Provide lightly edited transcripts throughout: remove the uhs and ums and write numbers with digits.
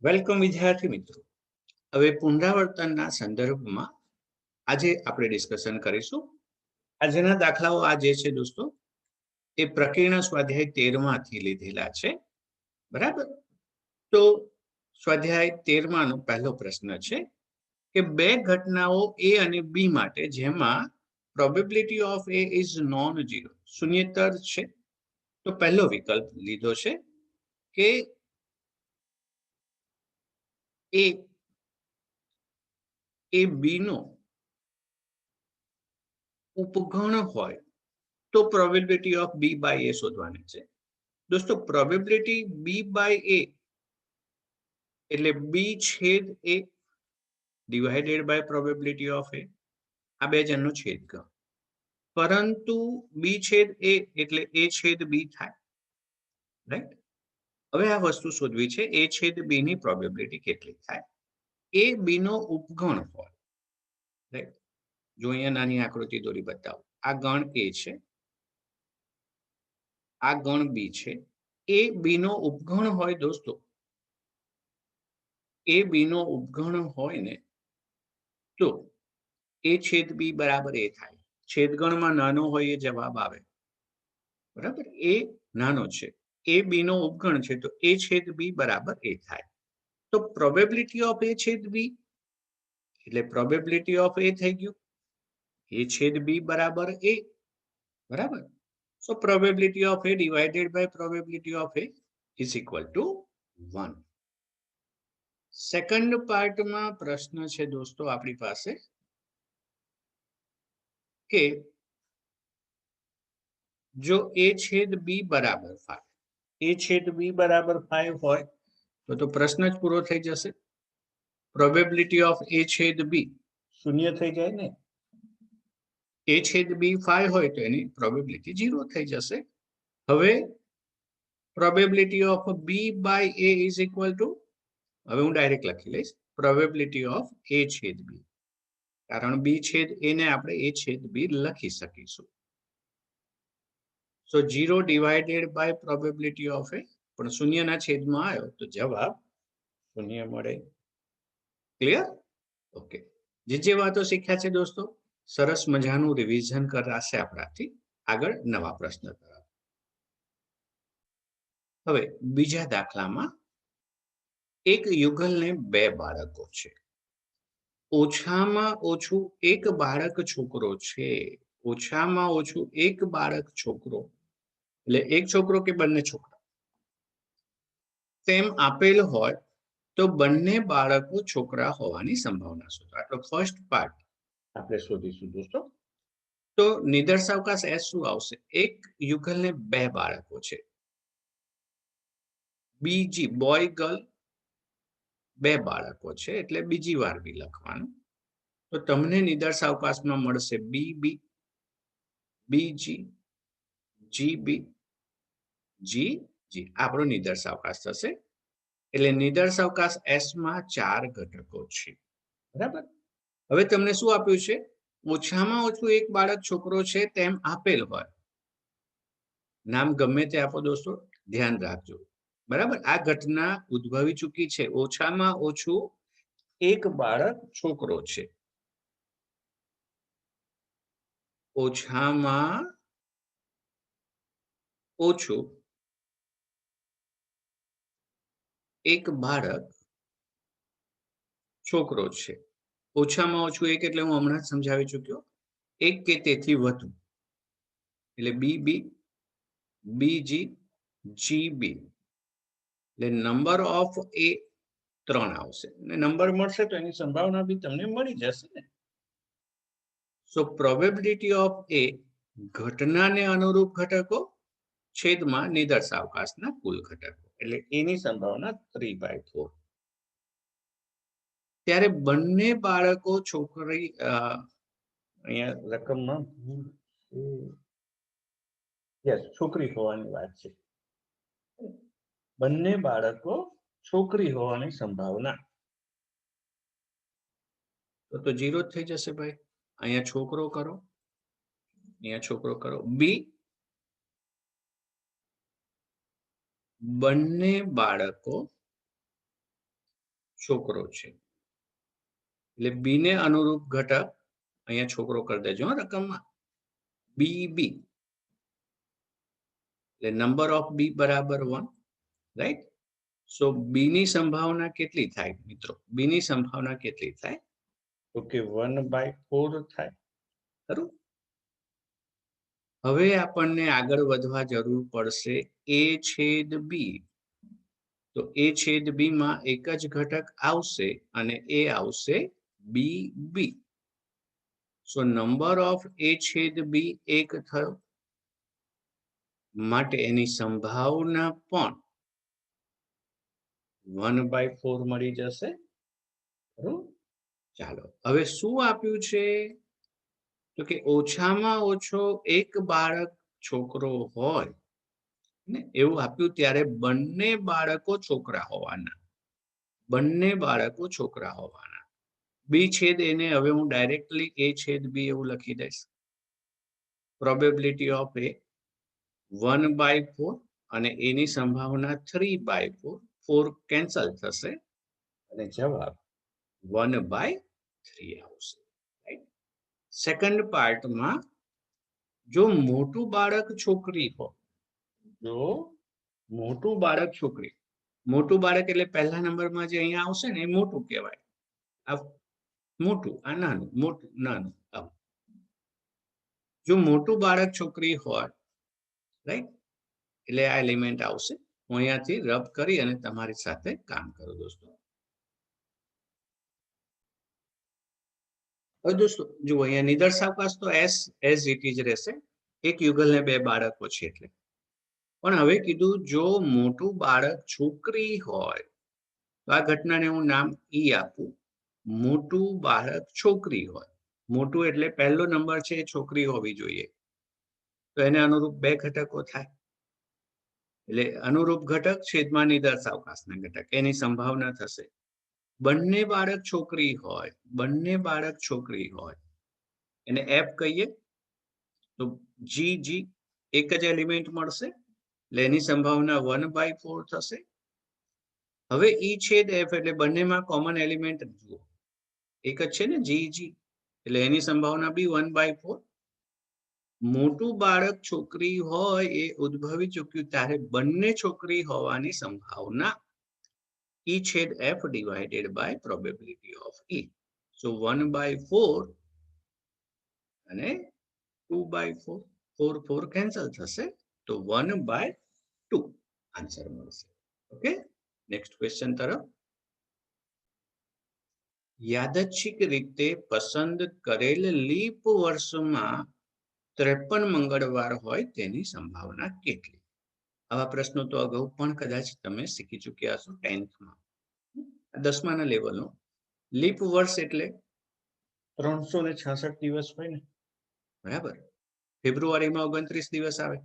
Welcome વિદ્યાર્થી મિત્રો. હવે પુનરાવર્તનના સંદર્ભમાં આજે આપણે ડિસ્કશન કરીશું. આજના દાખલાઓ આ જે છે દોસ્તો એ પ્રકીર્ણ સ્વાધ્યાય 13માંથી લીધેલા છે. બરાબર? તો સ્વાધ્યાય 13માંનો પહેલો પ્રશ્ન છે કે બે ઘટનાઓ એ અને બી માટે જેમાં probability of A is non zero, શૂન્યતર છે. તો પહેલો વિકલ્પ લીધો છે કે એ બી નો ઉપગણ હોય તો પ્રોબેબિલિટી ઓફ બી બાય એ શોધવાની છે. દોસ્તો પ્રોબેબિલિટી બી બાય એ એટલે બી છેદ એ ડિવાઇડેડ બાય પ્રોબેબિલિટી ઓફ એ, આ બે જણનો છેદગણ. પરંતુ બી છેદ એ એટલે એ છેદ બી થાય, રાઈટ? હવે આ વસ્તુ શોધવી છે એ છેદ બી ની પ્રોબેબિલિટી કેટલી થાય. એ બી નો ઉપગણ હોય, રાઈટ? જો અહીંયા નાની આકૃતિ દોરી બતાવો, આ ગણ એ છે, આ ગણ બી છે. એ બી નો ઉપગણ હોય દોસ્તો, એ બી નો ઉપગણ હોય ને તો એ છેદ બી બરાબર એ થાય. છેદગણમાં નાનો હોય એ જવાબ આવે, બરાબર? એ નાનો છે, એ બી નો ઉપગણ છે, તો એ છેદ બી બરાબર એ થાય. તો પ્રોબેબિલિટી ઓફ એ છેદ બી એટલે પ્રોબેબિલિટી ઓફ એ થઈ ગયું એ છેદ બી બરાબર એ, બરાબર? So probability of A divided by probability of A is equal to 1. Second પાર્ટમાં પ્રશ્ન છે દોસ્તો આપણી પાસે કે જો A છેદ B બરાબર 5, A છેદ B બરાબર 5 હોય તો પ્રશ્ન જ પૂરો થઈ જશે. પ્રોબેબિલિટી ઓફ A છેદ B શૂન્ય થઈ જાય ને. A છેદ B 5 હોય તો એની પ્રોબેબિલિટી 0 થઈ જશે. હવે probability of B by A is equal to, હવે હું ડાયરેક્ટ લખી લઈશ, પ્રોબેબિલિટી ઓફ એ છેદ બી, કારણ બી છેદ એ ને આપણે એ છેદ બી લખી શકીશું. સો 0 ડિવાઇડેડ બાય પ્રોબેબિલિટી ઓફ એ, પણ શૂન્યના છેદમાં આવ્યો તો જવાબ શૂન્ય મળે. ક્લિયર? ઓકે. જે વાતો શીખ્યા છે દોસ્તો, સરસ મજાનું રિવિઝન કરાશે આપણાથી આગળ નવા પ્રશ્ન તરફ. હવે બીજા દાખલામાં એક યુગલને બે બાળકો છે. ઓછામાં ઓછું એક બાળક છોકરો છે. ઓછામાં ઓછું એક બાળક છોકરો એટલે એક છોકરો કે બંને છોકરા તેમ આપેલ હોય તો બંને બાળકો છોકરા હોવાની સંભાવના શોધો. આટલો ફર્સ્ટ પાર્ટ આપણે શોધીશું દોસ્તો. તો નિદર્શાવકાશ એસ શું આવશે? એક યુગલને બે બાળકો છે. બીજી બોય ગર્લ બે બાળકો છે એટલે બીજી વાર બી લખવાનું. તો તમને નિદર્શાવકાશમાં મળશે બી બી, બીજી, જી બી, જી જી. આપણો નિદર્શાવકાશ થશે. એટલે નિદર્શાવકાશ એસ માં 4 ઘટકો છે, બરાબર? હવે તમને શું આપ્યું છે? ઓછામાં ઓછું એક બાળક છોકરો છે તેમ આપેલ હોય. નામ ગમે તે આપો દોસ્તો, ધ્યાન રાખજો, બરાબર? આ ઘટના ઉદ્ભવી ચૂકી છે. ઓછામાં ઓછું એક બાળક છોકરો છે. ઓછામાં ઓછું એક બાળક છોકરો છે. ઓછામાં ઓછું એક એટલે હું હમણાં જ સમજાવી ચૂક્યો, એક કે તેથી વધુ એટલે બી બી, બીજી, જી બી. એટલે નંબર ઓફ એ 3 આવશે અને નંબર મળશે તો એની સંભાવના બી તમને મળી જશે ને. સો પ્રોબેબિલિટી ઓફ એ ઘટનાને અનુરૂપ ઘટકો છેદમાં નિદર્શાવકાશના કુલ ઘટકો એટલે એની સંભાવના 3/4. ત્યારે બંને બાળકો છોકરી, અહીંયા રકમમાં યસ છોકરી હોવાની વાત છે. બંને બાળકો છોકરી હોવાની સંભાવના તો 0 થઈ જશે ભાઈ. અહીંયા છોકરો કરો, અહીંયા છોકરો કરો. બી બંને બાળકો છોકરો છે, એટલે બી ને અનુરૂપ ઘટક અહીંયા છોકરો કરી દેજો રકમમાં, બી, એટલે નંબર ઓફ બી બરાબર 1, રાઈટ? સો બી ની સંભાવના કેટલી થાય મિત્રો? બી ની સંભાવના કેટલી થાય? તો કે 1/4 થાય, ખરું? હવે આપણને આગળ વધવા જરૂર પડશે એ છેદ બી. તો એ છેદ બી માં એક જ ઘટક આવશે અને એ આવશે બી. સો નંબર ઓફ એ છેદ બી 1 થયો, માટે એની સંભાવના પણ 1/4 મળી જશે. ચાલો હવે શું આપ્યું છે? તો કે ઓછામાં ઓછો એક બાળક છોકરો હોય ને એવું આપ્યું ત્યારે બંને બાળકો છોકરા હોવાના, બંને બાળકો છોકરા હોવાના. બી છેદ એને હવે હું ડાયરેક્ટલી એ છેદ બી એવું લખી દઈશ. પ્રોબેબિલિટી ઓફ એ 1/4 અને એની સંભાવના 3/4, 4 કેન્સલ થશે અને જવાબ 1/3 આવશે. રાઈટ? સેકન્ડ પાર્ટમાં જો મોટું બાળક છોકરી હોય, જો મોટું બાળક છોકરી, મોટું બાળક એટલે પહેલા નંબરમાં જે અહીંયા આવશે ને એ મોટું કહેવાય. આ મોટું, આ નાનું, મોટું નાનું. જો મોટું બાળક છોકરી હોય, રાઈટ, એટલે આ એલિમેન્ટ આવશે. હું અહીંયાથી રબ કરી અને તમારી સાથે કામ કરું દોસ્તો. હવે દોસ્તો જુઓ અહીંયા નિદર્શાવકાશ તો એઝ ઇટ ઇઝ રહેશે. એક યુગલ ને બે બાળકો છે એટલે. પણ હવે કીધું જો મોટું બાળક છોકરી હોય તો આ ઘટનાને હું નામ ઈ આપું. મોટું બાળક છોકરી હોય, મોટું એટલે પહેલો નંબર છે એ છોકરી હોવી જોઈએ, તો એને અનુરૂપ બે ઘટકો થાય, એટલે અનુરૂપ ઘટક છેદમાં નિદર્શાવકાશના ઘટક, એની સંભાવના થશે. બંને બાળક છોકરી હોય, બંને બાળક છોકરી હોય એને એફ કહીએ તો જી એક જ એલિમેન્ટ મળશે, એટલે એની સંભાવના 1/4 થશે. હવે ઈ છેદ એફ એટલે બંનેમાં કોમન એલિમેન્ટ જુઓ એક જ છે ને જી, એટલે એની સંભાવના બી 1/4. મોટું બાળક છોકરી હોય એ ઉદ્ભવી ચૂક્યું ત્યારે બંને છોકરી હોવાની સંભાવના E છેદ F divided by probability of E. So 1/4 અને 2/4, 4 કેન્સલ થશે તો 1/2 આન્સર મળશે. ઓકે, નેક્સ્ટ ક્વેશ્ચન તરફ. યાદચ્છિક રીતે પસંદ કરેલ લીપ વર્ષમાં 53 મંગળવાર હોય તેની સંભાવના કેટલી? આવા પ્રશ્નો તો અગાઉ પણ કદાચ તમે શીખી ચૂક્યા હશો 10th માં, 10માના લેવલનો. લીપ વર્ષ એટલે 366 દિવસ હોય ને, બરાબર? ફેબ્રુઆરીમાં 29 દિવસ આવે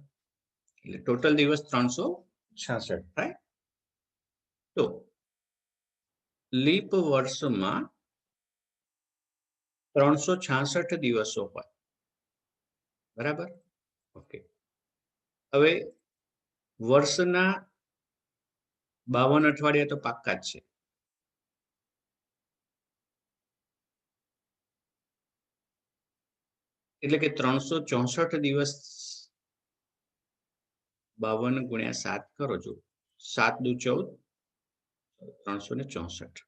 એટલે ટોટલ દિવસ 366 થાય. તો લીપ વર્ષમાં 366 દિવસો હોય, બરાબર? ઓકે, હવે વર્ષના 52 અઠવાડિયા તો પાક્કા જ છે. એટલે કે 364 દિવસ 52 ગુણ્યા 7 કરો છો, 7 દુ 14, 364.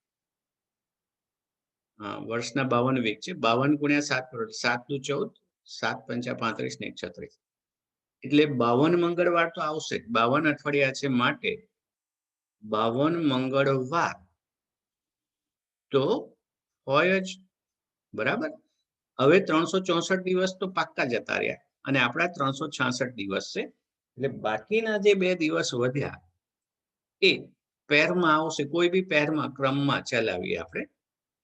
વર્ષના 52 વીક છે, 52 ગુણ્યા 7 કરો, 7 દુ 14, 7 પંચા 35 ને 36, એટલે 52 મંગળવાર તો આવશે, 52 અઠવાડિયા છે માટે 52 મંગળવાર તો હોય જ, બરાબર? હવે 364 દિવસ તો પાક્કા જતા રહ્યા અને આપણા 366 દિવસ છે, એટલે બાકીના જે 2 દિવસ વધ્યા એ પેરમાં આવશે, કોઈ બી પેરમાં ક્રમમાં ચલાવીએ આપણે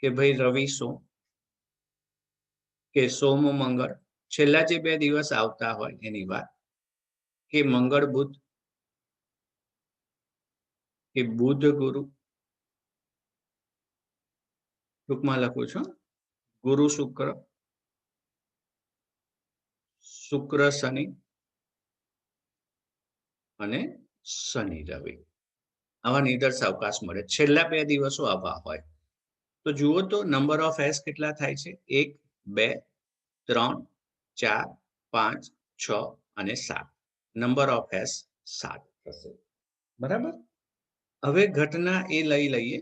કે ભાઈ રવિ સોમ કે સોમ મંગળ, છેલ્લા જે 2 દિવસ આવતા હોય એની વાત, કે મંગળ બુધ કે બુધ ગુરુ, ટૂંકમાં લખું છું ગુરુ શુક્ર, શુક્ર શનિ અને શનિ રવિ. આવા નિદર્શાવકાશ મળે. છેલ્લા 2 દિવસો આવા હોય. તો જુઓ તો નંબર ઓફ એસ કેટલા થાય છે? 1, 2, 3, 4, 5, 6 અને 7. નંબર ઓફ એસ 7 થશે. બરાબર? હવે ઘટના એ લઈ લઈએ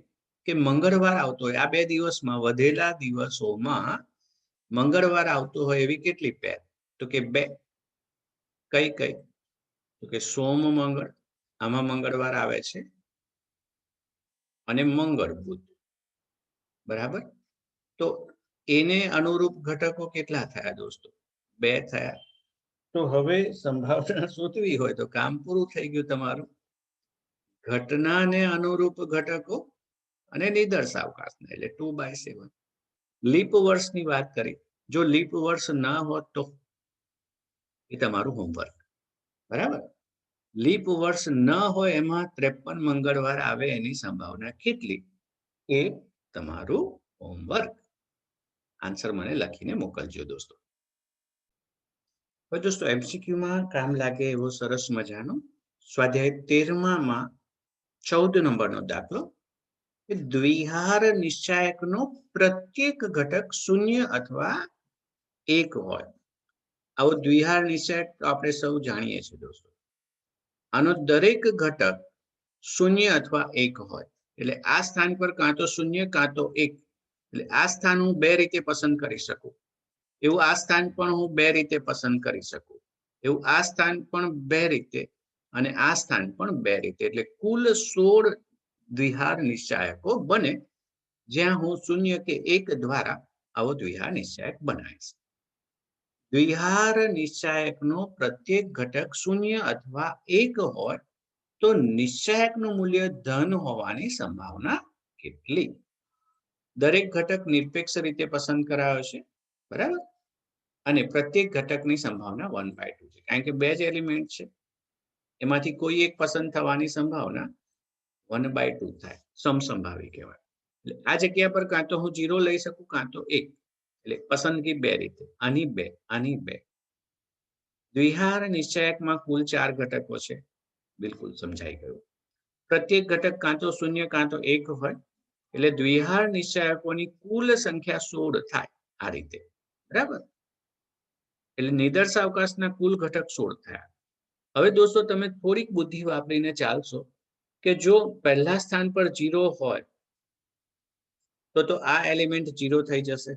કે મંગળવાર આવતો હોય. આ 2 દિવસમાં વધેલા દિવસોમાં મંગળવાર આવતો હોય એવી કેટલી પેર? તો કે 2. કઈ કઈ? તો કે સોમ મંગળ, આમાં મંગળવાર આવે છે, અને મંગળ બુધ. બરાબર? તો એને અનુરૂપ ઘટકો કેટલા થયા દોસ્તો? 2 થયા. તો હવે સંભાવના શોધવી હોય તો કામ પૂરું થઈ ગયું તમારું. ઘટનાને અનુરૂપ ઘટકો અને નિદર્શાવકાશને, એટલે 2/7. લીપ વર્ષની વાત કરી. જો લીપ વર્ષ ના હોત તો એ તમારું હોમવર્ક. બરાબર? લીપ વર્ષ ન હોય એમાં 53 મંગળવાર આવે એની સંભાવના કેટલી? એ તમારું હોમવર્ક. આન્સર મને લખીને મોકલજો દોસ્તો. હવે દોસ્તો એમસીક્યુમાં કામ લાગે એવો સરસ મજાનો સ્વાધ્યાય 13માં 14 નંબરનો દાખલો, કે દ્વિહાર નિશ્ચાયકનો પ્રત્યેક ઘટક 0 અથવા 1 હોય. આવો દ્વિહાર નિશ્ચાયક આપણે સૌ જાણીએ છીએ દોસ્તો. આનો દરેક ઘટક 0 અથવા 1 હોય. એટલે આ સ્થાન પર કાં તો 0 કાં તો 1. એટલે આ સ્થાન હું 2 રીતે પસંદ કરી શકું. એવું આ સ્થાન પણ હું 2 રીતે પસંદ કરી શકું. એવું આ સ્થાન પણ 2 રીતે, અને આ સ્થાન પણ 2 રીતે. એટલે કુલ 16 દ્વિહાર નિશ્ચાયકો બને, જ્યાં હું 0 કે 1 દ્વારા આવો દ્વિહાર નિશ્ચાયક બનાવીશ. દ્વિહાર નિશ્ચાયકનો પ્રત્યેક ઘટક 0 અથવા 1 હોય તો નિશ્ચાયકનું મૂલ્ય ધન હોવાની સંભાવના કેટલી? દરેક ઘટક નિરપેક્ષ રીતે પસંદ કરાયો છે. બરાબર? અને પ્રત્યેક ઘટકની સંભાવના 1/2 છે. કારણ કે 2 જ એલિમેન્ટ છે. એમાંથી કોઈ એક પસંદ થવાની સંભાવના 1/2 થાય. સમસંભાવી કહેવાય. એટલે આ જગ્યા પર કાં તો હું 0 લઈ શકું, કાં તો 1. એટલે પસંદગી 2 રીતે. આની 2, આની 2. દ્વિહાર નિશ્ચાયકમાં કુલ 4 ઘટકો છે. બિલકુલ સમજાઈ ગયું. પ્રત્યેક ઘટક કાં તો 0 કાં તો 1 હોય. એટલે દ્વિહાર નિશ્ચાયકોની કુલ સંખ્યા 16 થાય. આ રીતે. બરાબર? એટલે નિદર્શાવકાશના કુલ ઘટક 16 થયા. હવે દોસ્તો તમે થોડીક બુદ્ધિ વાપરીને ચાલશો કે જો પહેલા સ્થાન પર 0 હોય તો આ એલિમેન્ટ 0 થઈ જશે.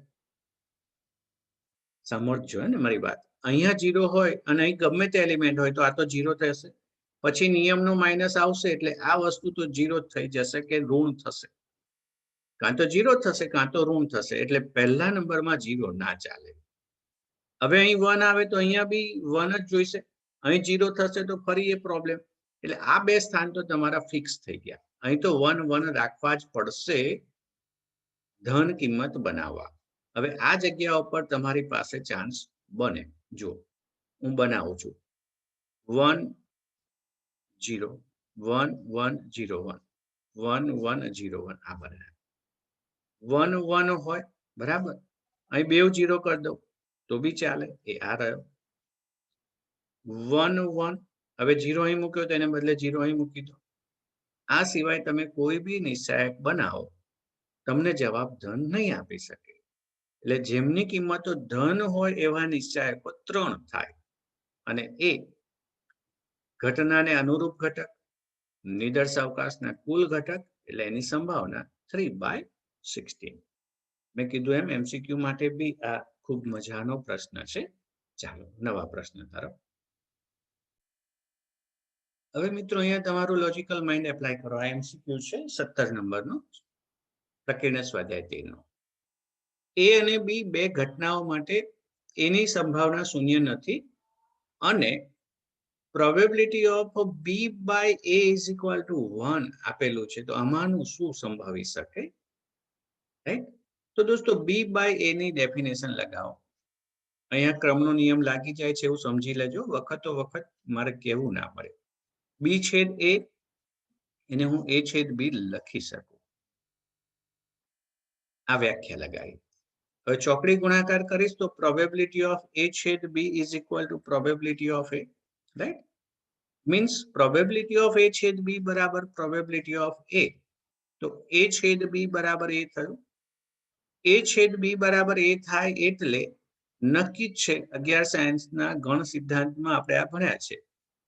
સમજજો ને મારી વાત. અહીંયા 0 હોય અને અહીં ગમે તે એલિમેન્ટ હોય તો આ તો 0 થશે. પછી નિયમનો માઇનસ આવશે એટલે આ વસ્તુ તો 0 થઈ જશે કે ઋણ થશે. કાં તો 0 થશે કાં તો ઋણ થશે. એટલે પહેલા નંબરમાં 0 ના ચાલે. હવે અહીં 1 આવે તો અહીંયા બી 1 જ જોઈશે. અહીં 0 થશે તો ફરી એ પ્રોબ્લેમ. એટલે આ 2 સ્થાન તો તમારા ફિક્સ થઈ ગયા. અહીં તો 1 1 રાખવા જ પડશે ધન કિંમત બનાવવા. હવે આ જગ્યા ઉપર તમારી પાસે ચાન્સ બને. જો હું બનાવું છું 1 0 1 1 0 1 1 1 0 1. આ બનાવ્યું 1 1 હોય. બરાબર? અહીં 2 0 કરી દઉં તો બી ચાલે. એ આ રહ્યો 1 1. હવે 0 અહીં મૂક્યો તો એને બદલે 0 અહીં મૂકી દો. આ સિવાય તમે કોઈ બી નિશ્ચાયક બનાવો, તમને જવાબ ધન નહીં આપી શકે. એટલે જેમની કિંમતો ધન હોય એવા નિશ્ચાયકો 3 થાય. અને એ ઘટનાને અનુરૂપ ઘટક, નિદર્શાવકાશના કુલ ઘટક, એટલે એની સંભાવના 3/16. મેં કીધું એમ એમસીક્યુ માટે બી આ ખૂબ મજાનો પ્રશ્ન છે. ચાલો નવા પ્રશ્ન તરફ. હવે મિત્રો અહીંયા તમારું લોજિકલ માઇન્ડ એપ્લાય કરો. આ એમસીક્યુ છે 17 નંબરનો, પ્રકીર્ણ સ્વાધ્યાય 13નો. એ અને બી 2 ઘટનાઓ માટે એની સંભાવના 0 નથી અને probability of B by A is equal to 1 આપેલું છે. તો આમાંનું શું સંભવી શકે? રાઈટ? તો દોસ્તો બી બાય એ ની ડેફિનેશન લગાવો. અહીંયા ક્રમનો નિયમ લાગી જાય છે એવું સમજી લેજો. વખતો વખત મારે કહેવું ના પડે. બી છેદ એ, એને હું એ છેદ બી લખી શકું. આ વ્યાખ્યા લગાવી. હવે ચોકડી ગુણાકાર કરીશ તો પ્રોબેબિલિટી ઓફ એ છેદ B is equal to probability of A. Right? Means probability of A છેદ બી બરાબર પ્રોબેબિલિટી ઓફ એ. તો એ છેદ બી બરાબર એ થયું. એ છેદ બી બરાબર એ થાય એટલે નક્કી જ છે 11 સાયન્સના ગણ સિદ્ધાંતમાં આપણે આ ભણ્યા છે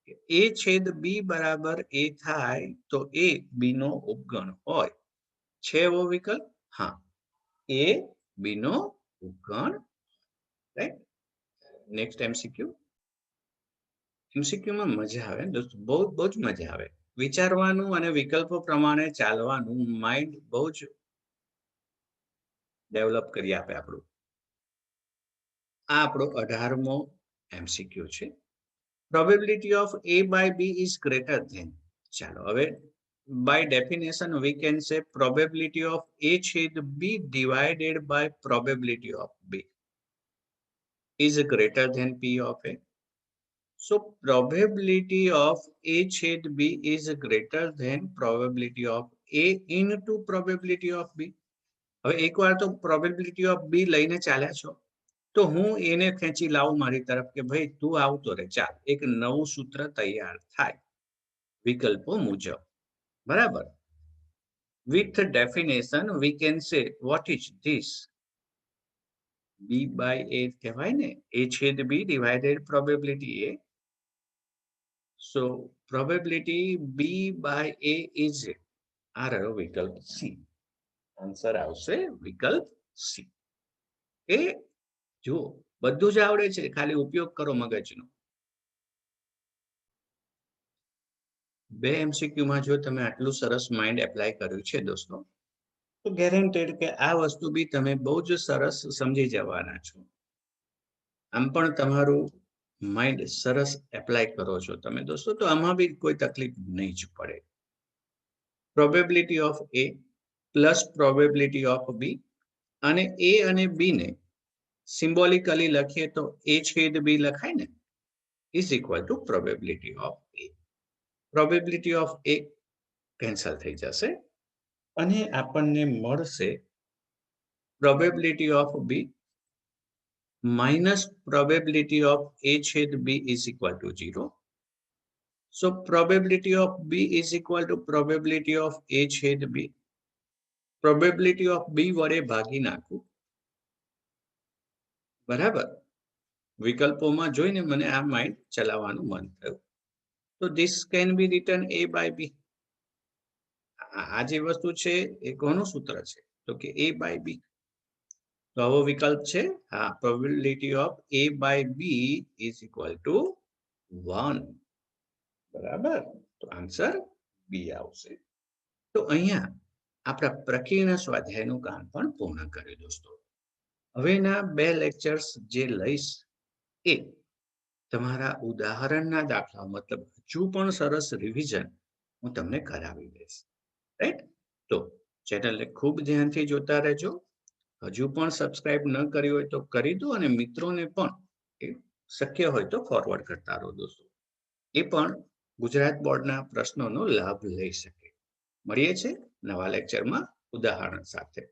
કે એ છેદ બી બરાબર એ થાય તો એ બી નો ઉપગણ હોય. છે એવો વિકલ્પ? હા, એ બી નો ઉપગણ. રાઈટ. Next MCQ. એમસીક્યુમાં મજા આવે દોસ્તો, બહુ જ મજા આવે. વિચારવાનું અને વિકલ્પો પ્રમાણે ચાલવાનું માઇન્ડ બહુ જ ડેવલપ કરી આપે આપણું. આ આપણો 18મો એમસીક્યુ છે. Probability of a by b is greater than. ચાલો હવે by definition we can say probability of a છેદ b divided by probability of b is greater than p of a. So probability of a છેદ b is greater than probability of a into probability of b. હવે એકવાર તો probability of b લઈને ચાલ્યા છો તો હું એને ખેંચી લાવું મારી તરફ કે ભાઈ તું આવતો રે, ચાલ એક નવું સૂત્ર તૈયાર થાય વિકલ્પો મુજબ. બરાબર. With definition we can say what is this? b by a કહેવાય ને, a છેદ b divided probability a. So probability b by a is આ રહ્યો વિકલ્પ સી. આન્સર આવશે વિકલ્પ સી. એ જો બધું જ આવડે છે, ખાલી ઉપયોગ કરો મગજનો. બે એમસીક્યુમાં જો તમે આટલું સરસ માઇન્ડ એપ્લાય કર્યું છે દોસ્તો, તો ગેરંટેડ કે આ વસ્તુ બી તમે બહુ જ સરસ સમજી જવાના છો. આમ પણ તમારું માઇન્ડ સરસ એપ્લાય કરો છો તમે દોસ્તો, તો આમાં બી કોઈ તકલીફ નહીં જ પડે. Probability of A plus probability of B, અને એ અને બી ને સિમ્બોલિકલી લખીએ તો એ છેદ બી લખાય ને, is equal to probability of A. Probability of A cancel થઈ જશે અને આપણને મળશે probability of B minus probability of a છેદ b is equal to 0. So probability of b is equal to probability of a છેદ b. Probability of b વડે ભાગી નાખું. બરાબર. વિકલ્પોમાં જોઈને મને આ માઇન્ડ ચલાવવાનું મન થયું. તો this can be written a by b. આ જે વસ્તુ છે એ કોનું સૂત્ર છે? તો કે a by b. તો આવો વિકલ્પ છે. હા, probability of a by b is equal to 1. બરાબર. તો આન્સર બી આવશે. તો અહીંયા આપણા પ્રકીર્ણ સ્વાધ્યાયનું કામ પણ પૂર્ણ કર્યું દોસ્તો. હવેના 2 લેક્ચર્સ જે લઈશ એ તમારા ઉદાહરણના દાખલા, મતલબ હજુ પણ સરસ રિવિઝન હું તમને કરાવી દઈશ. રાઈટ. તો ચેનલને ખૂબ ધ્યાનથી જોતા રહેજો. હજુ પણ સબસ્ક્રાઇબ ન કરી હોય તો કરી દો અને મિત્રોને પણ એ શક્ય હોય તો ફોરવર્ડ કરતા રહો દોસ્તો. એ પણ ગુજરાત બોર્ડના પ્રશ્નોનો લાભ લઈ શકે. મળીએ છીએ નવા લેક્ચરમાં ઉદાહરણ સાથે.